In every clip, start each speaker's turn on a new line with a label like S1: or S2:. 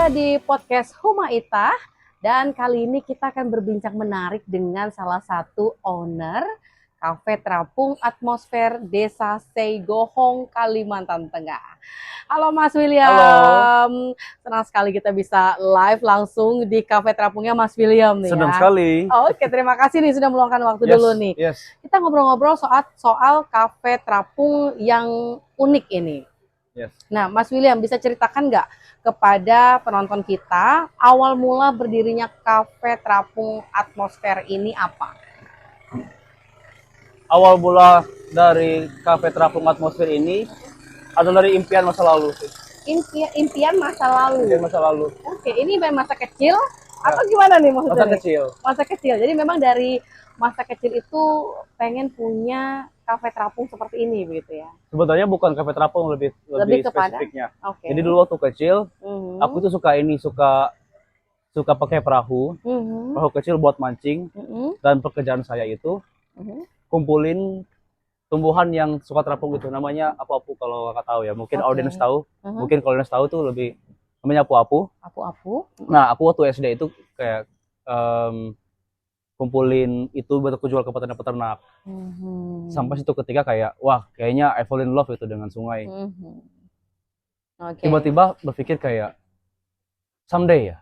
S1: kita di podcast Huma Ita dan kali ini kita akan berbincang menarik dengan salah satu owner Cafe Terapung Atmosfer Desa Seigohong, Kalimantan Tengah. Halo Mas William.
S2: Halo.
S1: Senang sekali kita bisa live langsung di Cafe Terapungnya Mas William nih.
S2: Senang
S1: ya.
S2: sekali.
S1: Oke, terima kasih nih sudah meluangkan waktu dulu nih.
S2: Yes.
S1: Kita ngobrol-ngobrol soal Cafe Terapung yang unik ini.
S2: Yes.
S1: Nah, Mas William bisa ceritakan nggak kepada penonton kita awal mula berdirinya Cafe Terapung Atmosfer ini apa?
S2: Awal mula dari Cafe Terapung Atmosfer ini adalah dari impian masa lalu.
S1: Impian masa lalu.
S2: Impian masa lalu.
S1: Oke, ini masa kecil atau gimana nih maksudnya?
S2: Masa kecil.
S1: Masa kecil. Jadi memang dari masa kecil itu pengen punya Cafe Terapung seperti ini begitu ya?
S2: Sebetulnya bukan Cafe Terapung, lebih
S1: kepada
S2: spesifiknya.
S1: Okay.
S2: Jadi dulu waktu kecil, aku tuh suka pakai perahu, perahu kecil buat mancing, dan pekerjaan saya itu kumpulin tumbuhan yang suka terapung gitu, namanya apu-apu kalau kakak tahu ya, mungkin audiens tahu, mungkin kalau audiens tahu tuh lebih namanya apu-apu.
S1: Apu-apu.
S2: Nah, aku waktu SD itu kayak kumpulin itu buat aku jual ke peternak-peternak. Sampai situ ketika kayak, wah kayaknya I fall in love itu dengan sungai. Tiba-tiba berpikir kayak, someday.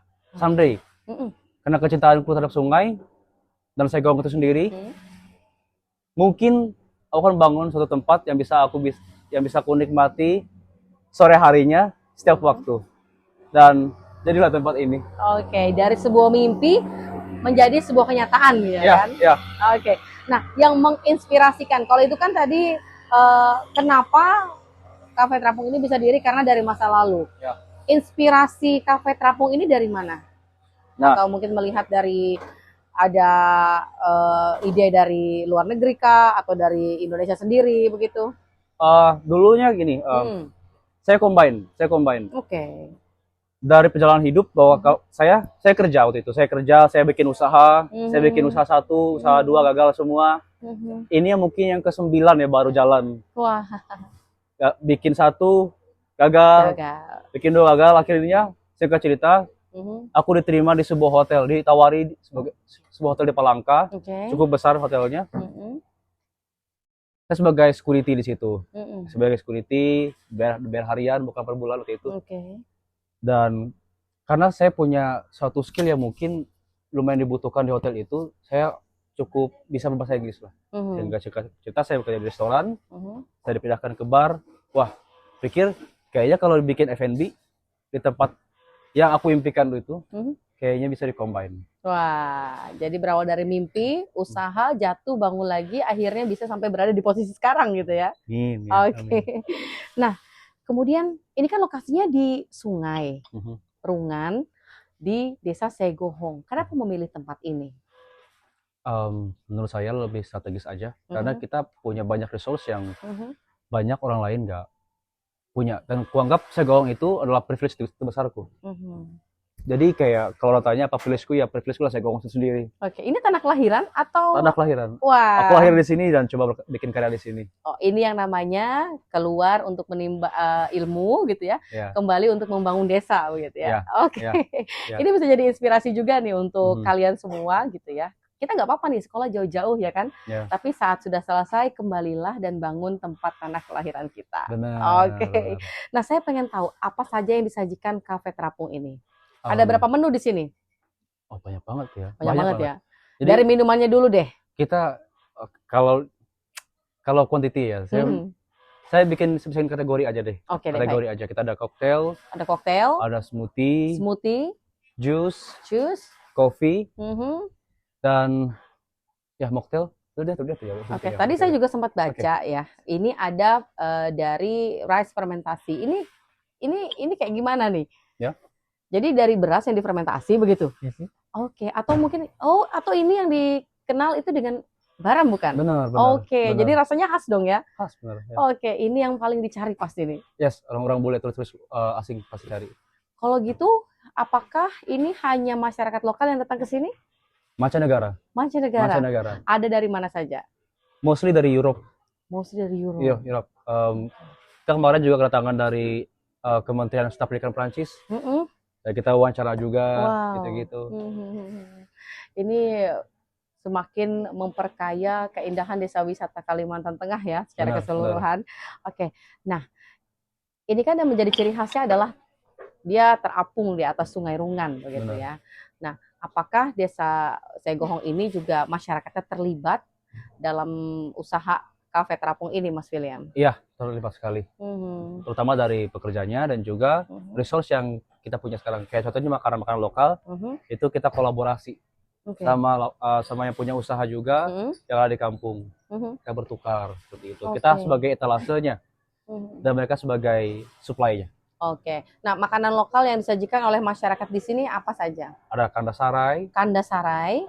S2: Karena kecintaanku terhadap sungai, dan saya gawang itu sendiri, mungkin aku akan bangun suatu tempat yang bisa aku nikmati sore harinya setiap waktu, dan jadilah tempat ini.
S1: Oke, dari sebuah mimpi menjadi sebuah kenyataan gitu kan?
S2: Ya.
S1: Oke. Nah, yang menginspirasikan kalau itu kan tadi kenapa Cafe Terapung ini bisa diri karena dari masa lalu.
S2: Ya.
S1: Inspirasi Cafe Terapung ini dari mana?
S2: Nah,
S1: atau mungkin melihat dari ada ide dari luar negeri kah atau dari Indonesia sendiri begitu?
S2: Dulunya gini, saya combine.
S1: Oke.
S2: Dari perjalanan hidup bahwa saya kerja waktu itu, saya bikin usaha, saya bikin usaha 1, usaha 2 gagal semua. Ini yang mungkin yang ke-9 ya baru jalan.
S1: Wah.
S2: Bikin 1 gagal, bikin 2 gagal, akhirnya singkat cerita, aku diterima di sebuah hotel, ditawari sebagai sebuah hotel di Palangka, cukup besar hotelnya. Saya sebagai security di situ, sebagai security, bayar harian bukan per bulan waktu itu. Dan karena saya punya suatu skill yang mungkin lumayan dibutuhkan di hotel itu, saya cukup bisa berbahasa Inggris lah. Sehingga cerita saya bekerja di restoran, saya dipindahkan ke bar. Wah, pikir kayaknya kalau bikin F&B di tempat yang aku impikan itu, kayaknya bisa di-combine.
S1: Wah, jadi berawal dari mimpi, usaha, jatuh, bangun lagi, akhirnya bisa sampai berada di posisi sekarang gitu ya? Oke. Nah, kemudian ini kan lokasinya di Sungai Rungan di Desa Seigohong. Kenapa memilih tempat ini?
S2: Menurut saya lebih strategis aja, karena kita punya banyak resource yang banyak orang lain nggak punya, dan kuanggap Seigohong itu adalah privilege terbesarku. Jadi kayak kalau tanya apa privilege-ku, ya privilege-ku lah Seigohong sendiri.
S1: Oke, ini tanah kelahiran atau?
S2: Tanah kelahiran.
S1: Wah.
S2: Aku lahir di sini dan coba bikin karya di sini.
S1: Oh, ini yang namanya keluar untuk menimba ilmu gitu ya, kembali untuk membangun desa begitu ya. Oke. Ini bisa jadi inspirasi juga nih untuk kalian semua gitu ya. Kita nggak apa-apa nih sekolah jauh-jauh ya kan, tapi saat sudah selesai kembalilah dan bangun tempat tanah kelahiran kita. Oke. Nah, saya pengen tahu apa saja yang disajikan Cafe Terapung ini. Ada berapa menu di sini?
S2: Oh, banyak banget ya.
S1: Banyak banget ya. Jadi, dari minumannya dulu deh.
S2: Kita kalau quantity ya, saya bikin kategori aja deh. Kategori aja. Kita ada koktail.
S1: Ada koktail.
S2: Ada smoothie. Juice. Coffee. Dan ya mocktail. Udah ya.
S1: Oke. Tadi saya juga sempat baca ya. Ini ada dari rice fermentasi. Ini kayak gimana nih?
S2: Ya.
S1: Jadi dari beras yang difermentasi begitu. Oke. Atau mungkin atau ini yang dikenal itu dengan garam bukan?
S2: Benar.
S1: Oke. Jadi rasanya khas dong ya?
S2: Khas benar. Ya.
S1: Oke. Ini yang paling dicari pasti nih.
S2: Yes. Orang-orang bule terus asing pasti cari.
S1: Kalau gitu, apakah ini hanya masyarakat lokal yang datang ke sini?
S2: Mancanegara. Ada
S1: dari mana saja?
S2: Mostly dari Europe. Iya, Europe. Kita kemarin juga kedatangan dari Kementerian Staf Pendidikan Prancis. Dan kita wawancara juga, gitu-gitu.
S1: Ini semakin memperkaya keindahan desa wisata Kalimantan Tengah ya, secara keseluruhan. Oke, nah ini kan yang menjadi ciri khasnya adalah dia terapung di atas Sungai Rungan, begitu ya. Nah, apakah desa Segohong ini juga masyarakatnya terlibat dalam usaha kafe terapung ini, Mas William?
S2: Iya, terlibat sekali. Terutama dari pekerjanya dan juga resource yang kita punya sekarang. Kayak contohnya makanan-makanan lokal, itu kita kolaborasi sama yang punya usaha juga yang ada di kampung. Kita bertukar seperti itu. Kita sebagai etalasenya dan mereka sebagai supply-nya.
S1: Oke. Nah, makanan lokal yang disajikan oleh masyarakat di sini apa saja?
S2: Ada kandasarai,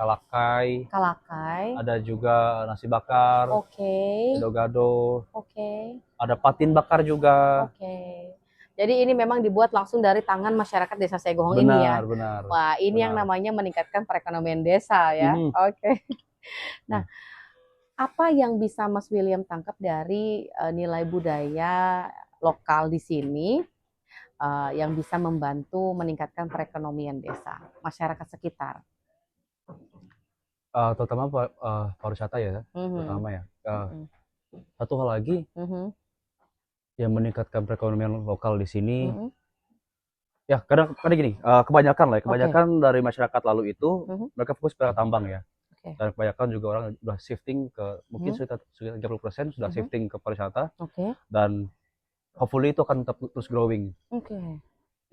S2: kalakai, ada juga nasi bakar, gado-gado, ada patin bakar juga.
S1: Jadi ini memang dibuat langsung dari tangan masyarakat desa Segohong ini ya?
S2: Benar.
S1: Wah, ini yang namanya meningkatkan perekonomian desa ya? Nah, apa yang bisa Mas William tangkap dari nilai budaya lokal di sini yang bisa membantu meningkatkan perekonomian desa, masyarakat sekitar?
S2: Terutama pariwisata ya, terutama ya. Satu hal lagi yang meningkatkan perekonomian lokal di sini, ya kadang gini, kebanyakan dari masyarakat lalu itu mereka fokus pada tambang ya. Dan kebanyakan juga orang sudah shifting ke mungkin sekitar 30% sudah shifting ke pariwisata. Dan hopefully itu akan tetap terus growing.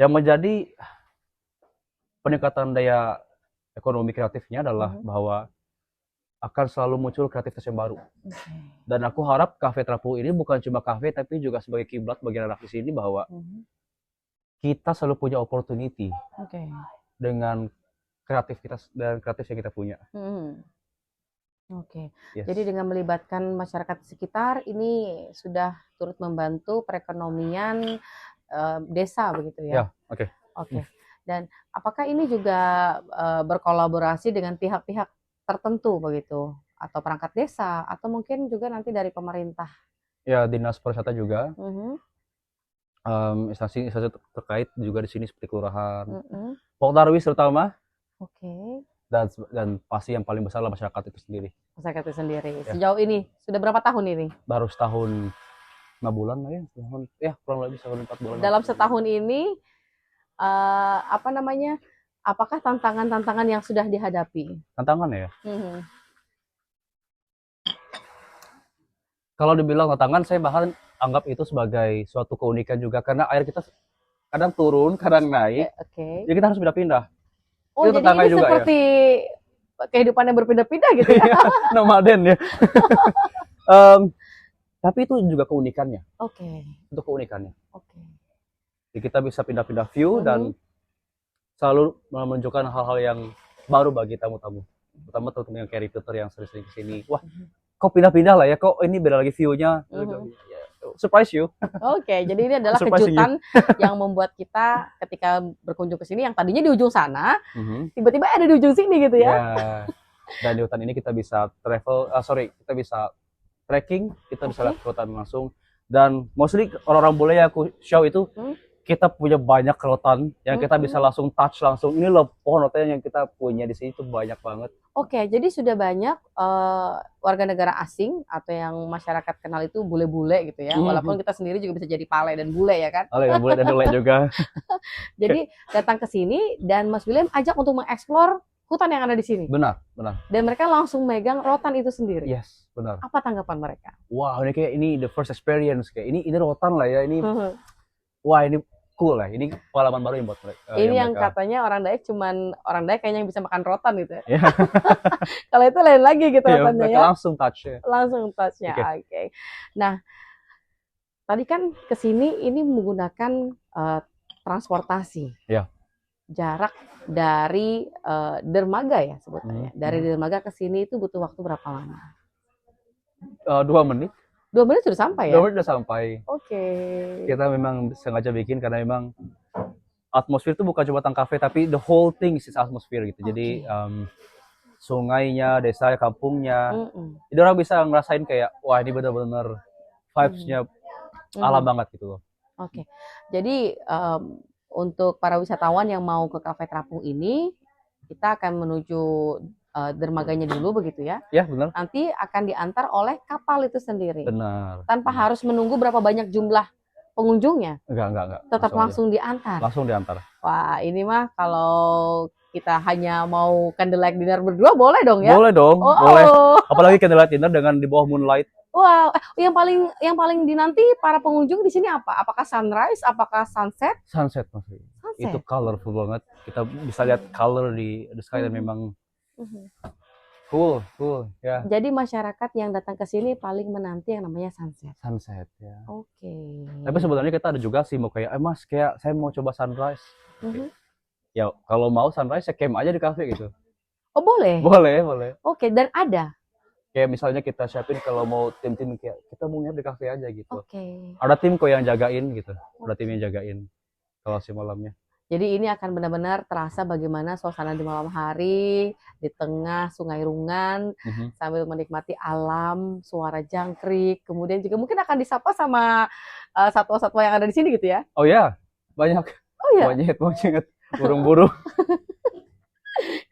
S2: Yang menjadi peningkatan daya ekonomi kreatifnya adalah bahwa akan selalu muncul kreativitas yang baru. Dan aku harap kafe terapung ini bukan cuma kafe tapi juga sebagai kiblat bagi anak di sini bahwa kita selalu punya opportunity dengan kreativitas dan kreatif yang kita punya.
S1: Jadi dengan melibatkan masyarakat sekitar ini sudah turut membantu perekonomian desa begitu ya? Dan apakah ini juga berkolaborasi dengan pihak-pihak tertentu begitu? Atau perangkat desa? Atau mungkin juga nanti dari pemerintah?
S2: Ya, dinas pariwisata juga. Instansi terkait juga di sini seperti kelurahan, Poldarwis terutama. Dan pasti yang paling besar adalah masyarakat itu sendiri.
S1: Masyarakat itu sendiri. Sejauh ini sudah berapa tahun ini?
S2: Baru setahun 5 bulan lah ya, kurang lebih setahun 4 bulan.
S1: Dalam setahun ini apakah tantangan-tantangan yang sudah dihadapi?
S2: Tantangan ya? Kalau dibilang tantangan, saya bahkan anggap itu sebagai suatu keunikan juga karena air kita kadang turun, kadang naik. Jadi kita harus pindah-pindah.
S1: Jadi ini juga, seperti kehidupan yang berpindah-pindah gitu ya?
S2: Nomaden ya. Tapi itu juga keunikannya. Itu keunikannya. Jadi kita bisa pindah-pindah view dan selalu menunjukkan hal-hal yang baru bagi tamu-tamu. Terutama teman-teman yang kayak repeater yang sering-sering kesini. Wah, kok pindah-pindah lah ya? Kok ini beda lagi view-nya? Surprise you.
S1: Jadi ini adalah kejutan yang membuat kita ketika berkunjung ke sini yang tadinya di ujung sana, tiba-tiba ada di ujung sini gitu ya.
S2: Dan di hutan ini kita bisa kita bisa trekking, kita bisa lihat hutan langsung. Dan mostly orang-orang bule yang aku show itu kita punya banyak rotan yang kita bisa langsung touch langsung. Ini loh pohon rotan yang kita punya di sini itu banyak banget.
S1: Jadi sudah banyak warga negara asing atau yang masyarakat kenal itu bule-bule gitu ya. Walaupun kita sendiri juga bisa jadi pale dan bule ya kan.
S2: Bule dan bule juga.
S1: Jadi datang ke sini dan Mas William ajak untuk mengeksplor hutan yang ada di sini.
S2: Benar.
S1: Dan mereka langsung megang rotan itu sendiri.
S2: Yes, benar.
S1: Apa tanggapan mereka?
S2: Wah, ini the first experience kayak ini rotan lah ya ini. Wah, ini cool lah, ini pengalaman baru yang buat mereka.
S1: Ini yang katanya orang Dayak kayaknya yang bisa makan rotan gitu ya. Kalau itu lain lagi gitu rotannya ya.
S2: Langsung touch-nya.
S1: Oke. Nah, tadi kan kesini ini menggunakan transportasi. Jarak dari dermaga ya sebutnya. Dari dermaga ke sini itu butuh waktu berapa lama?
S2: 2 menit.
S1: 2 menit sudah sampai ya?
S2: 2 menit sudah sampai. Kita memang sengaja bikin karena memang atmosfer itu bukan cuma tentang kafe tapi the whole thing is atmosphere gitu. Jadi sungainya, desa, kampungnya. Jadi orang bisa ngerasain kayak wah ini benar-benar vibes-nya alam banget gitu loh.
S1: Jadi untuk para wisatawan yang mau ke Cafe Terapung ini, kita akan menuju dermaganya dulu begitu ya?
S2: Ya, benar.
S1: Nanti akan diantar oleh kapal itu sendiri.
S2: Benar.
S1: Tanpa harus menunggu berapa banyak jumlah pengunjungnya?
S2: Enggak.
S1: Tetap langsung diantar?
S2: Langsung diantar.
S1: Wah, ini mah kalau kita hanya mau candlelight dinner berdua boleh dong ya?
S2: Boleh dong, boleh. Apalagi candlelight dinner dengan di bawah moonlight.
S1: Wow, yang paling dinanti para pengunjung di sini apa? Apakah sunrise? Apakah sunset?
S2: Sunset masih. Itu colorful banget. Kita bisa lihat color di the sky dan memang cool ya.
S1: Jadi masyarakat yang datang ke sini paling menanti yang namanya sunset.
S2: Sunset ya.
S1: Oke.
S2: Tapi sebenarnya kita ada juga sih mau kayak, Mas, kayak saya mau coba sunrise. Ya kalau mau sunrise ya camp aja di cafe gitu.
S1: Oh boleh?
S2: Boleh.
S1: Oke, dan ada?
S2: Kayak misalnya kita siapin kalau mau tim-tim kayak kita mau nginep di cafe aja gitu.
S1: Oke.
S2: Ada tim kok yang jagain gitu. Ada tim yang jagain kalau si malamnya.
S1: Jadi ini akan benar-benar terasa bagaimana suasana di malam hari di tengah Sungai Rungan sambil menikmati alam, suara jangkrik, kemudian juga mungkin akan disapa sama satwa-satwa yang ada di sini gitu ya?
S2: Oh ya, banyak.
S1: Oh ya.
S2: Monyet, burung-burung.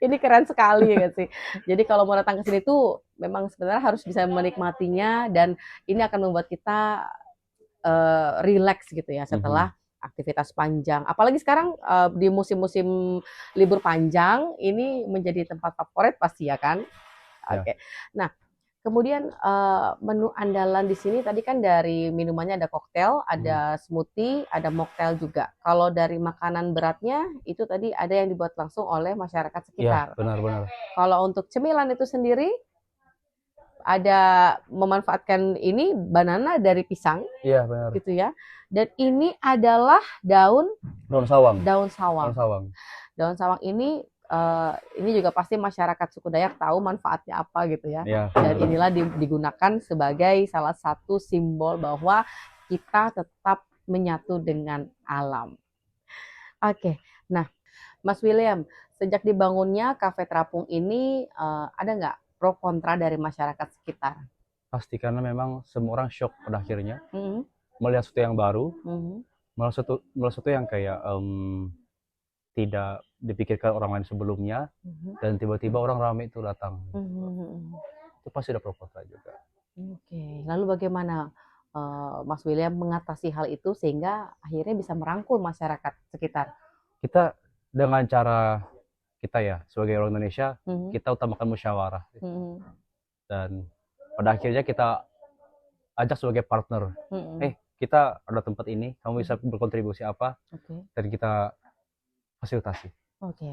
S1: Ini keren sekali ya sih. Jadi kalau mau datang ke sini tuh memang sebenarnya harus bisa menikmatinya dan ini akan membuat kita relax gitu ya setelah aktivitas panjang. Apalagi sekarang di musim-musim libur panjang ini menjadi tempat favorit pasti ya kan? Oke. Nah, kemudian menu andalan di sini tadi kan dari minumannya ada koktail, ada smoothie, ada mocktail juga. Kalau dari makanan beratnya itu tadi ada yang dibuat langsung oleh masyarakat sekitar.
S2: Iya, benar.
S1: Kalau untuk cemilan itu sendiri ada memanfaatkan ini banana dari pisang.
S2: Iya, benar.
S1: Gitu ya. Dan ini adalah daun
S2: sawang.
S1: Daun sawang ini juga pasti masyarakat suku Dayak tahu manfaatnya apa gitu ya. Dan inilah digunakan sebagai salah satu simbol bahwa kita tetap menyatu dengan alam. Oke, nah Mas William, sejak dibangunnya Cafe Terapung ini ada nggak pro kontra dari masyarakat sekitar?
S2: Pasti, karena memang semua orang shock pada akhirnya melihat sesuatu yang baru, melihat sesuatu yang kayak tidak dipikirkan orang lain sebelumnya, dan tiba-tiba orang ramai itu datang. Itu pasti ada pro kontra juga.
S1: Oke, lalu bagaimana Mas William mengatasi hal itu sehingga akhirnya bisa merangkul masyarakat sekitar?
S2: Kita dengan cara kita ya sebagai orang Indonesia, kita utamakan musyawarah. Dan pada akhirnya kita ajak sebagai partner. Kita ada tempat ini, kamu bisa berkontribusi apa? Dan kita fasilitasi.
S1: Oke.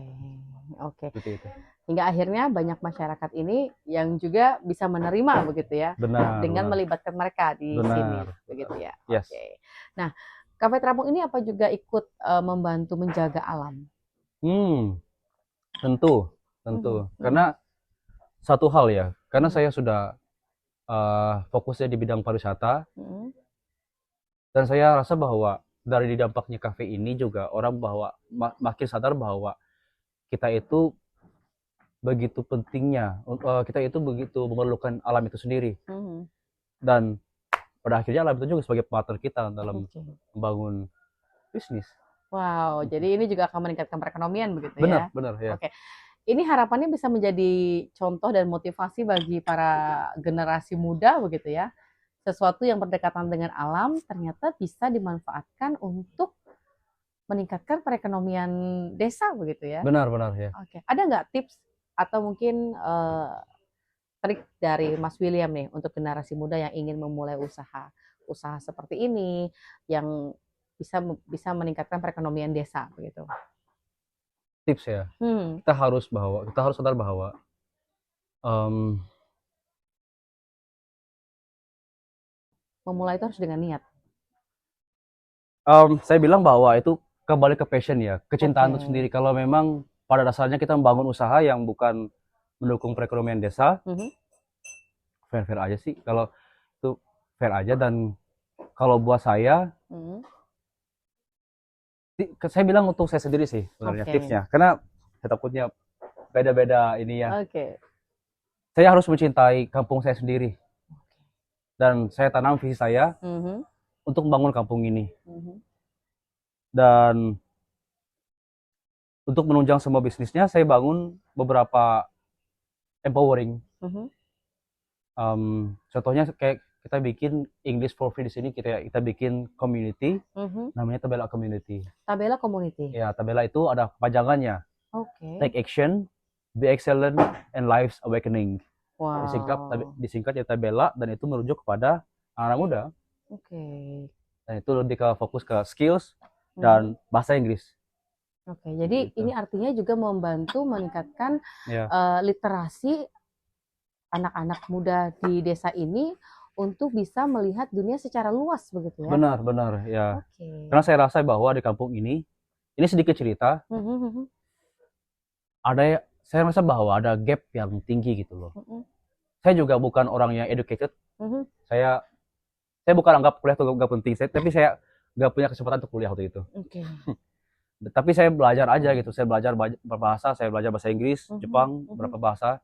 S2: Itu.
S1: Hingga akhirnya banyak masyarakat ini yang juga bisa menerima begitu ya. Dengan melibatkan mereka di sini begitu ya.
S2: Yes.
S1: Oke. Nah, Cafe Terapung ini apa juga ikut membantu menjaga alam?
S2: Tentu. Karena satu hal ya, karena saya sudah fokusnya di bidang pariwisata, dan saya rasa bahwa dari dampaknya kafe ini juga orang bahwa makin sadar bahwa kita itu begitu pentingnya, kita itu begitu memerlukan alam itu sendiri, dan pada akhirnya alam itu juga sebagai partner kita dalam membangun bisnis.
S1: Wow, jadi ini juga akan meningkatkan perekonomian begitu ya?
S2: Benar ya.
S1: Oke. Ini harapannya bisa menjadi contoh dan motivasi bagi para generasi muda begitu ya. Sesuatu yang berdekatan dengan alam ternyata bisa dimanfaatkan untuk meningkatkan perekonomian desa begitu ya.
S2: Benar ya.
S1: Oke. Ada nggak tips atau mungkin trik dari Mas William nih untuk generasi muda yang ingin memulai usaha seperti ini yang bisa meningkatkan perekonomian desa begitu?
S2: Tips ya. Kita harus sadar bahwa
S1: memulai itu harus dengan niat.
S2: Saya bilang bahwa itu kembali ke passion ya, kecintaan itu sendiri. Kalau memang pada dasarnya kita membangun usaha yang bukan mendukung perekonomian desa, fair aja sih. Kalau itu fair aja, dan kalau buat saya bilang untuk saya sendiri sih sebenarnya tipsnya, karena saya takutnya beda-beda ini ya. Saya harus mencintai kampung saya sendiri, dan saya tanam visi saya untuk membangun kampung ini. Dan untuk menunjang semua bisnisnya, saya bangun beberapa empowering. Contohnya kayak kita bikin English for Free di sini, kita bikin community, namanya Tabela Community.
S1: Tabela Community.
S2: Ya, Tabela itu ada kepanjangannya. Take action, be excellent, and life's awakening.
S1: Wow.
S2: Disingkat ya Tabela, dan itu merujuk kepada anak muda. Dan itu lebih ke fokus ke skills dan bahasa Inggris.
S1: Jadi gitu. Ini artinya juga membantu meningkatkan literasi anak-anak muda di desa ini untuk bisa melihat dunia secara luas begitu ya?
S2: Benar ya. Karena saya rasa bahwa di kampung ini sedikit cerita, saya rasa bahwa ada gap yang tinggi gitu loh. Saya juga bukan orang yang educated, saya bukan anggap kuliah itu nggak penting, tapi saya nggak punya kesempatan untuk kuliah waktu itu. Tapi saya belajar aja gitu, saya belajar berbahasa, saya belajar bahasa Inggris, Jepang, beberapa bahasa,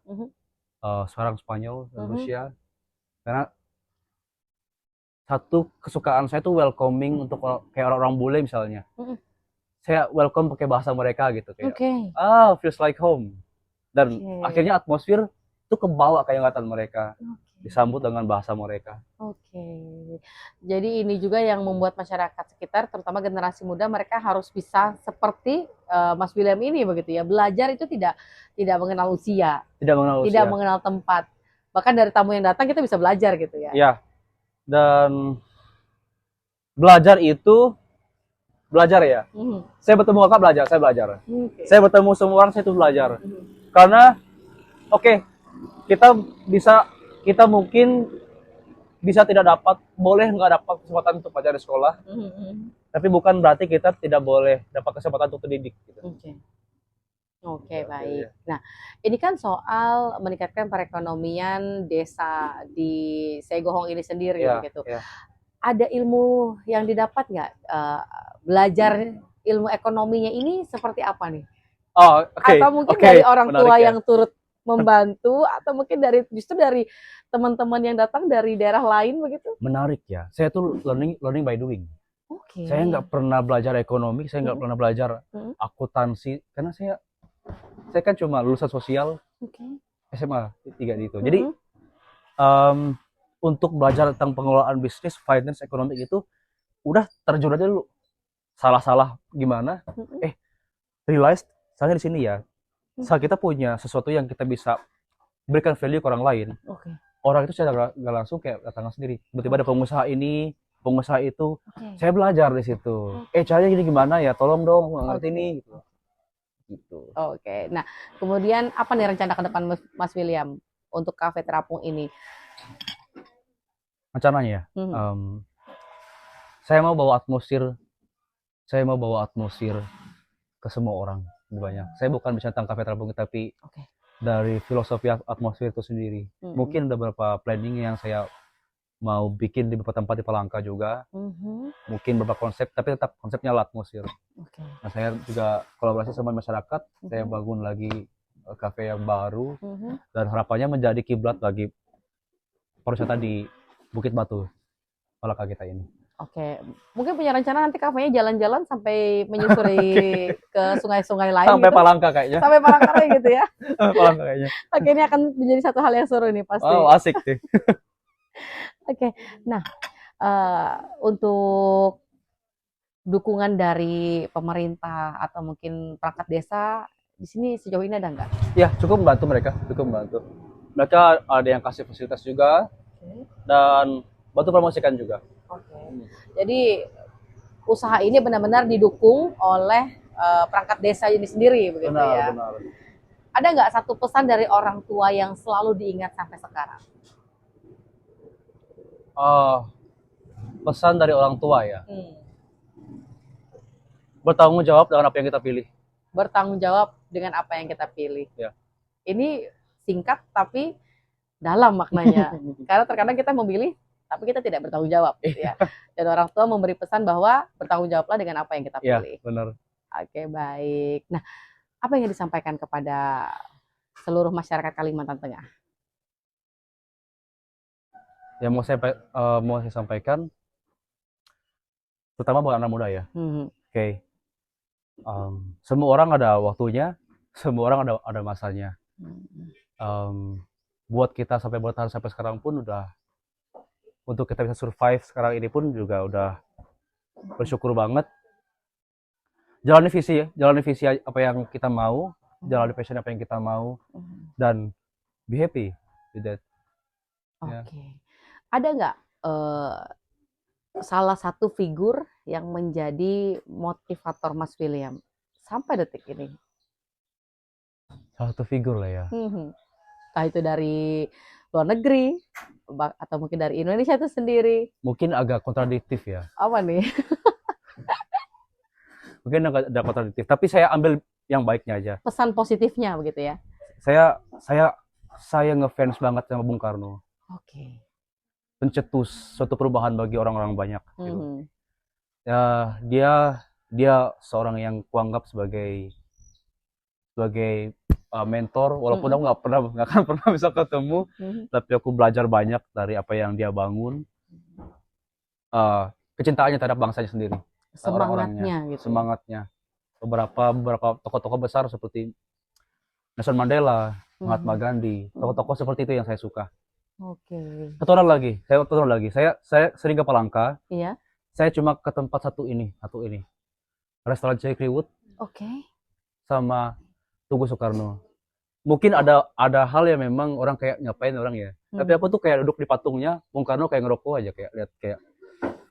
S2: sekarang Spanyol, Rusia. Karena satu kesukaan saya tuh welcoming untuk kayak orang-orang bule misalnya. Saya welcome pakai bahasa mereka gitu kayak. Feels like home. Dan akhirnya atmosfer itu kebawa kayak ingatan mereka. Disambut dengan bahasa mereka.
S1: Jadi ini juga yang membuat masyarakat sekitar, terutama generasi muda, mereka harus bisa seperti Mas William ini begitu ya. Belajar itu tidak mengenal usia, tidak mengenal tempat. Bahkan dari tamu yang datang kita bisa belajar gitu ya.
S2: Iya. Dan belajar itu belajar ya. Saya bertemu kakak belajar, saya belajar. Saya bertemu semua orang, saya itu belajar. Karena kita mungkin bisa tidak dapat, boleh nggak dapat kesempatan untuk belajar di sekolah, tapi bukan berarti kita tidak boleh dapat kesempatan untuk dididik. Gitu.
S1: Baik. Nah, ini kan soal meningkatkan perekonomian desa di Segohong ini sendiri gitu. Ada ilmu yang didapat nggak? Belajar ilmu ekonominya ini seperti apa nih? Atau mungkin dari orang tua yang turut membantu, atau mungkin justru dari teman-teman yang datang dari daerah lain begitu?
S2: Menarik ya. Saya tuh learning by doing. Saya nggak pernah belajar ekonomi, saya nggak pernah belajar akuntansi, karena saya kan cuma lulusan sosial, SMA 3 itu. Jadi untuk belajar tentang pengelolaan bisnis, finance, ekonomi itu udah terjun aja dulu. Salah gimana? Realize saya di sini ya. Saat kita punya sesuatu yang kita bisa berikan value ke orang lain, orang itu saya nggak langsung kayak datang sendiri. Tiba-tiba ada pengusaha ini, pengusaha itu, saya belajar di situ. Caranya gini gimana ya? Tolong dong, ngerti nih. Gitu.
S1: Nah kemudian apa nih rencana ke depan Mas William untuk Cafe Terapung ini?
S2: Rencananya saya mau bawa atmosfer ke semua orang. Banyak. Saya bukan bicara tentang Cafe Terapung, tapi dari filosofi atmosfer itu sendiri. Mungkin ada beberapa planning yang saya mau bikin di beberapa tempat di Palangka juga. Mungkin beberapa konsep, tapi tetap konsepnya atmosfer. Nah, saya juga kolaborasi sama masyarakat. Saya bangun lagi kafe yang baru, dan harapannya menjadi kiblat bagi pariwisata di Bukit Batu, Palangka kita ini.
S1: Mungkin punya rencana nanti kafenya jalan-jalan sampai menyusuri ke sungai-sungai lain.
S2: Sampai gitu? Palangka kayaknya.
S1: Sampai Palangka gitu ya.
S2: Palangka kayaknya.
S1: Ini akan menjadi satu hal yang seru nih pasti.
S2: Asik sih.
S1: Nah untuk dukungan dari pemerintah atau mungkin perangkat desa di sini sejauh ini ada nggak?
S2: Ya, cukup membantu mereka, Mereka ada yang kasih fasilitas juga, dan bantu promosikan juga.
S1: Jadi usaha ini benar-benar didukung oleh perangkat desa ini sendiri begitu ya.
S2: Benar.
S1: Ada nggak satu pesan dari orang tua yang selalu diingat sampai sekarang?
S2: Pesan dari orang tua ya. Bertanggung jawab dengan apa yang kita pilih.
S1: Bertanggung jawab dengan apa yang kita pilih.
S2: Ya.
S1: Ini singkat tapi dalam maknanya. Karena terkadang kita memilih tapi kita tidak bertanggung jawab ya. Dan orang tua memberi pesan bahwa bertanggung jawablah dengan apa yang kita pilih.
S2: Ya, benar.
S1: Baik. Nah, apa yang disampaikan kepada seluruh masyarakat Kalimantan Tengah?
S2: Yang mau saya sampaikan, terutama buat anak muda ya. Semua orang ada waktunya, semua orang ada masanya. Buat kita sampai bertahan sampai sekarang pun udah, untuk kita bisa survive sekarang ini pun juga udah bersyukur banget. Jalani visi apa yang kita mau, jalani passion apa yang kita mau, dan be happy with that.
S1: Oke. Ada nggak salah satu figur yang menjadi motivator Mas William sampai detik ini?
S2: Salah satu figur lah ya.
S1: Entah itu dari luar negeri atau mungkin dari Indonesia itu sendiri.
S2: Mungkin agak kontradiktif ya.
S1: Apa nih?
S2: Mungkin ada kontradiktif, tapi saya ambil yang baiknya aja.
S1: Pesan positifnya begitu ya.
S2: Saya ngefans banget sama Bung Karno.
S1: Oke.
S2: Pencetus suatu perubahan bagi orang-orang banyak. Gitu. Ya, dia seorang yang kuanggap sebagai mentor, walaupun aku nggak akan pernah bisa ketemu, tapi aku belajar banyak dari apa yang dia bangun. Kecintaannya terhadap bangsanya sendiri.
S1: Semangatnya gitu.
S2: Semangatnya. Beberapa tokoh-tokoh besar seperti Nelson Mandela, Mahatma Gandhi, tokoh-tokoh seperti itu yang saya suka.
S1: Oke.
S2: Satu orang lagi. Saya sering ke Palangka.
S1: Iya.
S2: Saya cuma ke tempat satu ini. Restoran Cikriwut.
S1: Oke.
S2: Sama Tugu Soekarno. Mungkin ada hal yang memang orang kayak ngapain orang ya. Tapi aku tuh kayak duduk di patungnya, Bung Karno kayak ngerokok aja, kayak lihat kayak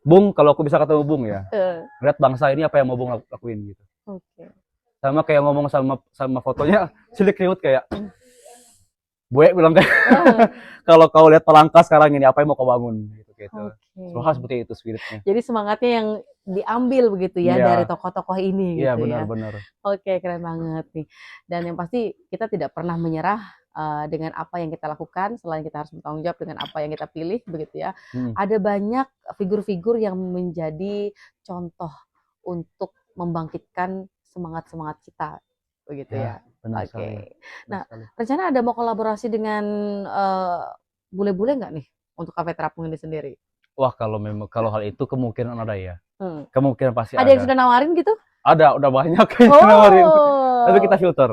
S2: Bung, kalau aku bisa ketemu Bung ya. Lihat bangsa ini apa yang mau Bung lakuin gitu.
S1: Oke.
S2: Sama kayak ngomong sama fotonya Cikriwut kayak Bue bilang kayak kalau kau lihat Palangka sekarang ini apa yang mau kau bangun gitu. Soalnya seperti itu spiritnya.
S1: Jadi semangatnya yang diambil begitu ya dari tokoh-tokoh ini gitu.
S2: Iya, benar.
S1: Oke, keren banget nih. Dan yang pasti kita tidak pernah menyerah dengan apa yang kita lakukan, selain kita harus bertanggung jawab dengan apa yang kita pilih begitu ya. Ada banyak figur-figur yang menjadi contoh untuk membangkitkan semangat-semangat kita begitu ya. Oke. Nah, rencana ada mau kolaborasi dengan bule-bule nggak nih untuk Kafe Terapung ini sendiri?
S2: Wah, kalau hal itu kemungkinan ada ya. Kemungkinan pasti
S1: ada. Ada yang sudah nawarin gitu?
S2: Ada, udah banyak yang nawarin. Tapi kita filter.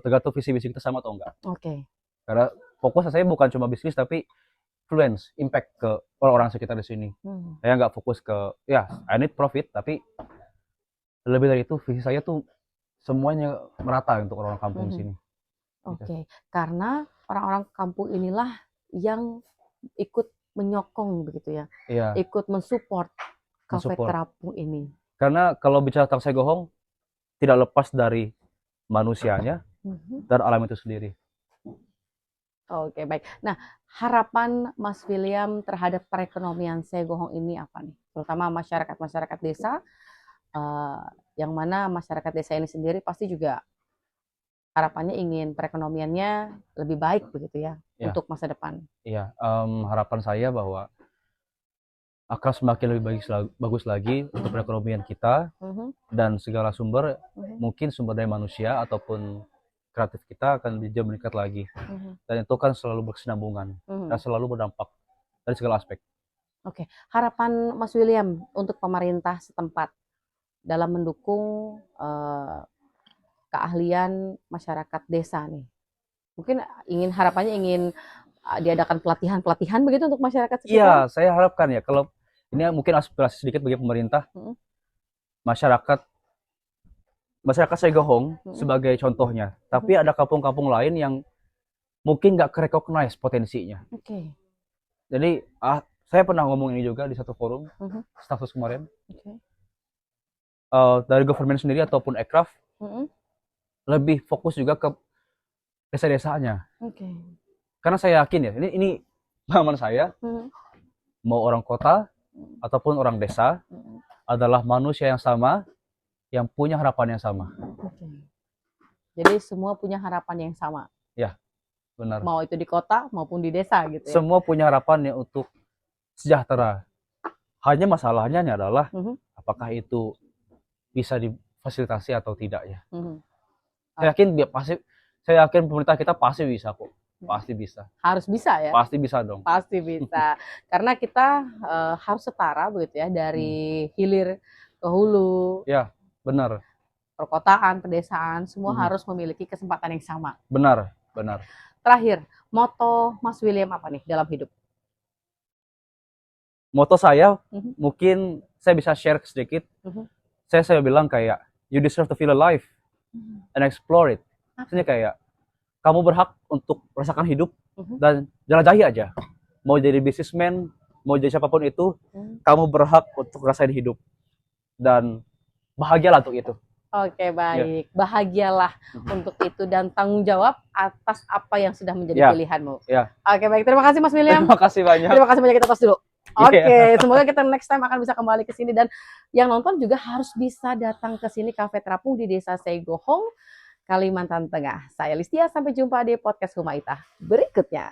S2: Tergantung visi-visi kita sama atau enggak.
S1: Oke.
S2: Karena fokus saya bukan cuma bisnis tapi influence, impact ke orang-orang sekitar di sini. Saya nggak fokus ke I need profit, tapi lebih dari itu visi saya tuh semuanya merata untuk orang kampung di sini.
S1: Oke. Karena orang-orang kampung inilah yang ikut menyokong begitu ya. Iya. Ikut mensupport Kafe Terapung ini.
S2: Karena kalau bicara tentang Segohong tidak lepas dari manusianya dan alam itu sendiri.
S1: Oke, baik. Nah, harapan Mas William terhadap perekonomian Segohong ini apa nih? Terutama masyarakat desa, yang mana masyarakat desa ini sendiri pasti juga harapannya ingin perekonomiannya lebih baik begitu ya untuk masa depan. Iya,
S2: harapan saya bahwa akan semakin lebih bagus lagi untuk perekonomian kita dan segala sumber, mungkin sumber daya manusia ataupun kreatif kita akan bisa meningkat lagi. Dan itu kan selalu berkesinambungan dan selalu berdampak dari segala aspek.
S1: Oke, harapan Mas William untuk pemerintah setempat dalam mendukung keahlian masyarakat desa nih. Mungkin harapannya ingin diadakan pelatihan begitu untuk masyarakat sekitar.
S2: Iya, saya harapkan ya, kalau ini mungkin aspirasi sedikit bagi pemerintah, masyarakat Segohong sebagai contohnya, tapi ada kampung-kampung lain yang mungkin nggak recognize potensinya.
S1: Oke.
S2: Jadi saya pernah ngomong ini juga di satu forum status kemarin. Dari government sendiri ataupun Aircraft lebih fokus juga ke desa-desanya. Karena saya yakin ya, ini pengalaman saya, mau orang kota ataupun orang desa adalah manusia yang sama, yang punya harapan yang sama.
S1: Jadi semua punya harapan yang sama.
S2: Ya, benar.
S1: Mau itu di kota maupun di desa gitu ya.
S2: Semua punya harapan untuk sejahtera. Hanya masalahnya adalah apakah itu bisa difasilitasi atau tidak ya. Saya yakin pemerintah kita pasti bisa kok. Pasti bisa.
S1: Harus bisa ya?
S2: Pasti bisa dong.
S1: Pasti bisa. Karena kita harus setara begitu ya, dari hilir ke hulu.
S2: Ya, benar.
S1: perkotaan, pedesaan, semua harus memiliki kesempatan yang sama.
S2: Benar, benar.
S1: Terakhir, moto Mas William apa nih dalam hidup?
S2: Moto saya, mungkin saya bisa share sedikit. Saya bilang kayak, you deserve to feel alive and explore it. Maksudnya kayak, kamu berhak untuk merasakan hidup dan jelajahi aja. Mau jadi businessman, mau jadi siapapun itu, kamu berhak untuk rasain hidup. Dan bahagialah untuk itu.
S1: Oke, baik. Bahagialah untuk itu dan tanggung jawab atas apa yang sudah menjadi pilihanmu. Oke, baik. Terima kasih Mas William.
S2: Terima kasih banyak.
S1: Terima kasih banyak, kita tos dulu. Oke, semoga kita next time akan bisa kembali ke sini dan yang nonton juga harus bisa datang ke sini Cafe Terapung di Desa Seigohong, Kalimantan Tengah. Saya Listia, sampai jumpa di podcast Humaitah berikutnya.